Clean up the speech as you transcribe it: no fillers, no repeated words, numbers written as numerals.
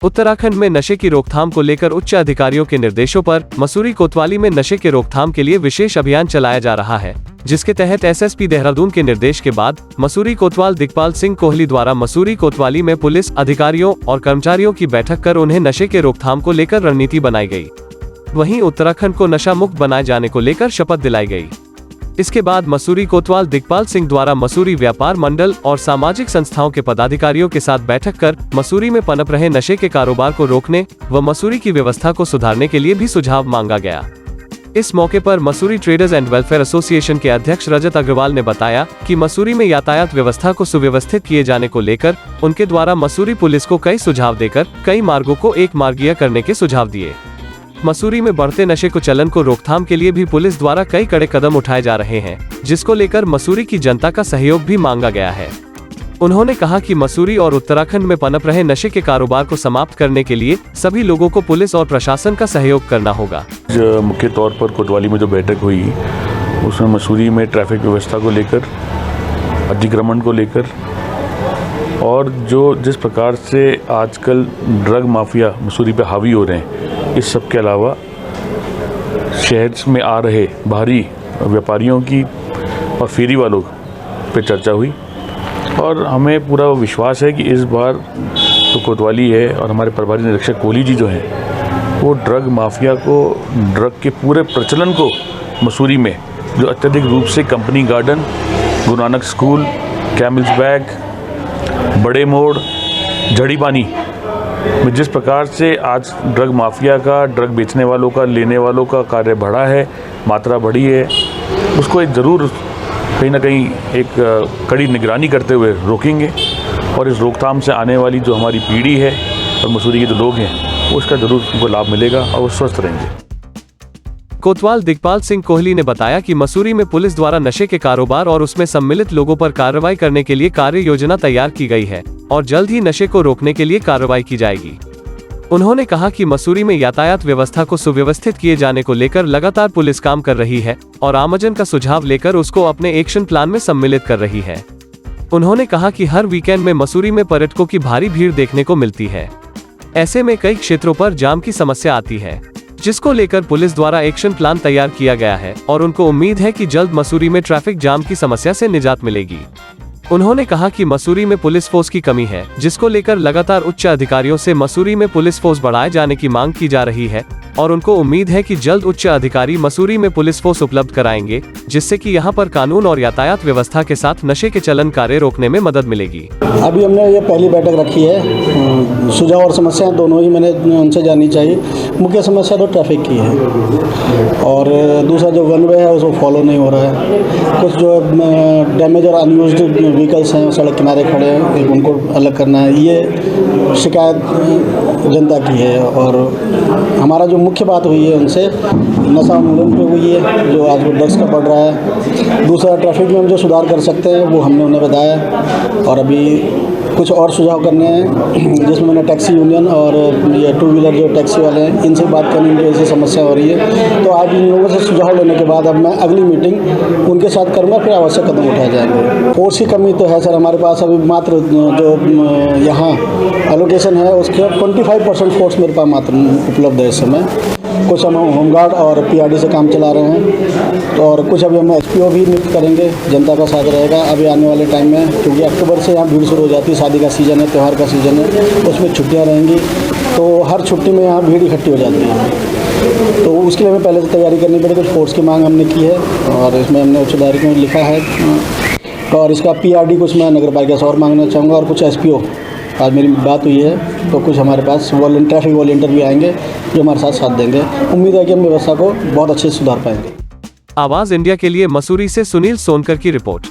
उत्तराखंड में नशे की रोकथाम को लेकर उच्च अधिकारियों के निर्देशों पर मसूरी कोतवाली में नशे के रोकथाम के लिए विशेष अभियान चलाया जा रहा है, जिसके तहत एसएसपी देहरादून के निर्देश के बाद मसूरी कोतवाल दिग्पाल सिंह कोहली द्वारा मसूरी कोतवाली में पुलिस अधिकारियों और कर्मचारियों की बैठक कर उन्हें नशे के रोकथाम को लेकर रणनीति बनाई गई। वहीं उत्तराखंड को नशा मुक्त बनाए जाने को लेकर शपथ दिलाई गई। इसके बाद मसूरी कोतवाल दिग्पाल सिंह द्वारा मसूरी व्यापार मंडल और सामाजिक संस्थाओं के पदाधिकारियों के साथ बैठक कर मसूरी में पनप रहे नशे के कारोबार को रोकने व मसूरी की व्यवस्था को सुधारने के लिए भी सुझाव मांगा गया। इस मौके पर Mussoorie traders and welfare association के अध्यक्ष रजत अग्रवाल ने बताया कि मसूरी में यातायात व्यवस्था को सुव्यवस्थित किए जाने को लेकर उनके द्वारा मसूरी पुलिस को कई सुझाव देकर कई मार्गों को एक मार्गीय करने के सुझाव दिए। मसूरी में बढ़ते नशे को चलन को रोकथाम के लिए भी पुलिस द्वारा कई कड़े कदम उठाए जा रहे हैं, जिसको लेकर मसूरी की जनता का सहयोग भी मांगा गया है। उन्होंने कहा कि मसूरी और उत्तराखंड में पनप रहे नशे के कारोबार को समाप्त करने के लिए सभी लोगों को पुलिस और प्रशासन का सहयोग करना होगा। मुख्य तौर पर कोतवाली में जो बैठक हुई उसमें मसूरी में ट्रैफिक व्यवस्था को लेकर, अतिक्रमण को लेकर और जिस प्रकार से आजकल ड्रग माफिया मसूरी पे हावी हो रहे हैं, इस सब के अलावा शहर में आ रहे बाहरी व्यापारियों की और फेरी वालों पे चर्चा हुई और हमें पूरा विश्वास है कि इस बार तो कोतवाली है और हमारे प्रभारी निरीक्षक कोहली जी जो हैं वो ड्रग माफिया को, ड्रग के पूरे प्रचलन को मसूरी में जो अत्यधिक रूप से company garden, Guru Nanak school, camels bag, बड़े मोड़, झड़ी पानी में जिस प्रकार से आज ड्रग माफिया का, ड्रग बेचने वालों का, लेने वालों का कार्य बढ़ा है, मात्रा बढ़ी है, उसको एक ज़रूर कहीं ना कहीं एक कड़ी निगरानी करते हुए रोकेंगे और इस रोकथाम से आने वाली जो हमारी पीढ़ी है और मसूरी के जो लोग हैं उसका ज़रूर उनको लाभ मिलेगा और वो स्वस्थ रहेंगे। कोतवाल दिग्पाल सिंह कोहली ने बताया कि मसूरी में पुलिस द्वारा नशे के कारोबार और उसमें सम्मिलित लोगों पर कार्रवाई करने के लिए कार्य योजना तैयार की गई है और जल्द ही नशे को रोकने के लिए कार्रवाई की जाएगी। उन्होंने कहा कि मसूरी में यातायात व्यवस्था को सुव्यवस्थित किए जाने को लेकर लगातार पुलिस काम कर रही है और आमजन का सुझाव लेकर उसको अपने एक्शन प्लान में सम्मिलित कर रही है। उन्होंने कहा कि हर वीकेंड में मसूरी में पर्यटकों की भारी भीड़ देखने को मिलती है। ऐसे में कई क्षेत्रों पर जाम की समस्या आती है, जिसको लेकर पुलिस द्वारा एक्शन प्लान तैयार किया गया है और उनको उम्मीद है कि जल्द मसूरी में ट्रैफिक जाम की समस्या से निजात मिलेगी। उन्होंने कहा कि मसूरी में पुलिस फोर्स की कमी है, जिसको लेकर लगातार उच्च अधिकारियों से मसूरी में पुलिस फोर्स बढ़ाए जाने की मांग की जा रही है और उनको उम्मीद है कि जल्द उच्च अधिकारी मसूरी में पुलिस फोर्स उपलब्ध कराएंगे, जिससे कि यहां पर कानून और यातायात व्यवस्था के साथ नशे के चलन कार्य रोकने में मदद मिलेगी। अभी हमने ये पहली बैठक रखी है, सुझाव और समस्याएं दोनों ही मैंने उनसे जाननी चाहिए। मुख्य समस्या तो ट्रैफिक की है और दूसरा जो वन वे है उसको फॉलो नहीं हो रहा है। कुछ जो डैमेज और अनयूज्ड व्हीकल्स हैं सड़क किनारे खड़े हैं, उनको अलग करना है। ये शिकायत जनता की है और हमारा जो मुख्य बात हुई है उनसे नशा उन्मूलन पे हुई है, जो आज ड्रग्स का बढ़ रहा है। दूसरा ट्रैफिक में हम जो सुधार कर सकते हैं वो हमने उन्हें बताया और अभी कुछ और सुझाव करने हैं, जिसमें मैंने टैक्सी यूनियन और ये टू व्हीलर जो टैक्सी वाले हैं इनसे बात करने की ऐसी समस्या हो रही है। तो आज इन लोगों से सुझाव लेने के बाद अब मैं अगली मीटिंग उनके साथ करूँगा, फिर आवश्यक कदम उठाए जाएंगे। फोर्स की कमी तो है सर, हमारे पास अभी मात्र जो यहाँ एलोकेशन है उसके 25% फोर्स मेरे पास मात्र उपलब्ध है इस समय। कुछ हम होमगार्ड और पीआरडी से काम चला रहे हैं तो और कुछ अभी हम एसपीओ भी नियुक्त करेंगे, जनता का साथ रहेगा अभी आने वाले टाइम में, क्योंकि अक्टूबर से यहाँ भीड़ शुरू हो जाती है। शादी का सीज़न है, त्यौहार का सीज़न है, उसमें छुट्टियाँ रहेंगी तो हर छुट्टी में यहाँ भीड़ इकट्ठी हो जाती है। तो उसके लिए हमें पहले से तैयारी करनी पड़ेगी। कुछ फोर्स की मांग हमने की है और इसमें हमने उच्च अधिकारी में लिखा है और इसका पीआरडी कुछ मैं नगर पालिका से और मांगना चाहूँगा और कुछ एसपीओ। आज मेरी बात हुई है तो कुछ हमारे पास ट्रैफिक वॉलंटियर भी आएंगे जो हमारे साथ देंगे। उम्मीद है कि हम व्यवस्था को बहुत अच्छे से सुधार पाएंगे। आवाज इंडिया के लिए मसूरी से सुनील सोनकर की रिपोर्ट।